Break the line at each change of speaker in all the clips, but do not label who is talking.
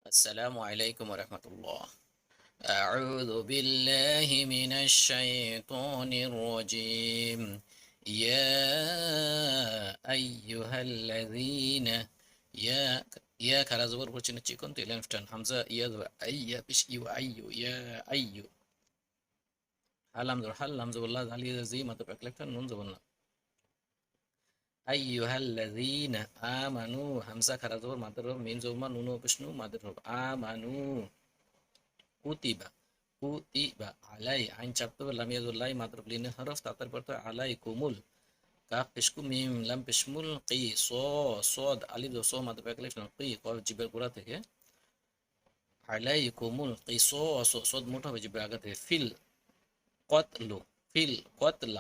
আসসালামু আলাইকুম রহমতুল্লাহ। أعوذ بالله من الشيطان الرجيم. يا أيها الذين يا يا كلا زبر করছেন চিকন তো ইলেফটন হামজা ইয়া আইয়া পিশ ইউ আইয়ু ইয়া আইয়ু হাল হামজা বল্লাহ আলিয়া জি মাত্র একলেফটন নুন জবর ayyuhalladzina amanu hamzah kharazur madrur min zuma nunu pishnu madrur amanu kutiba alai ain chapter lam yazullai madrur lin harf tatar parto alai kumul kaf pishku mim lam pishmul qi so sod alif do so madrur alif qi qaf jiber gura থেকে alai kumul qisas sod মোটা হবে জিবের আগে থেকে feel قتل فيل قتل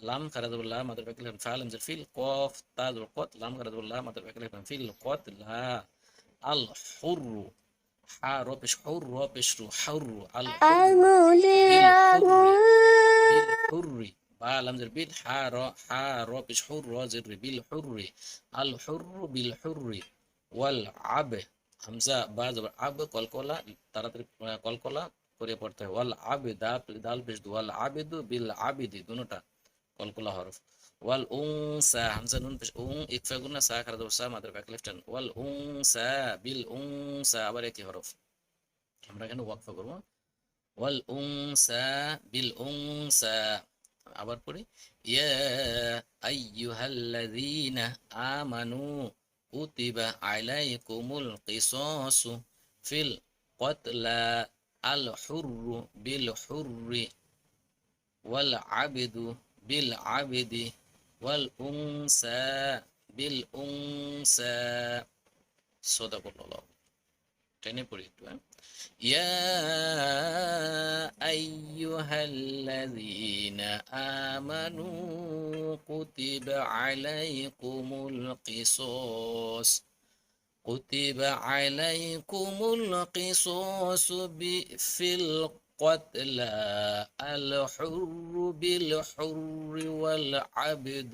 لام خرج بالله ما تبقى كلمة فعل مثل فيل قاف تاء القتل لام خرج بالله ما تبقى كلمة فيل قتل الحر حار بش حر بش حر الحر بالحر با لام زر بالحار حار بش حر زر بالحر الحر بالحر والعب همزة بعد عب কলকলা তাড়াতাড়ি কলকলা করে পড়তে হয় ওয়াল আবিদা দাল পেশ দু ওয়াল আবিদু বিল আবিদি দুটোটা কলকলা হরফ ওয়াল উনসা হামজা নুন পেশ ইকফা গুনা সা খারা দো সা মাদার ব্যাক লেফট হ্যান্ড ওয়াল উনসা বিল উনসা আবার একই হরফ আমরা এখানে ওয়াকফা করব ওয়াল উনসা বিল উনসা আবার পড়ি ইয়া আইয়ুহাল্লাযীনা আমানু কুতিবা আলাইকুমুল কিসাসু ফিল কতলা الحر بالحر والعبد بالعبد والأنثى بالأنثى صدق الله টেনে পড়ি একটু يا أيها الذين آمنوا كتب عليكم القصاص كتب عليكم القصاص في القتلى الحر بالحر والعبد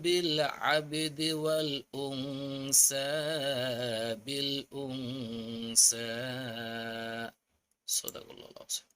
بالعبد والأنثى بالأنثى صدق الله العظيم.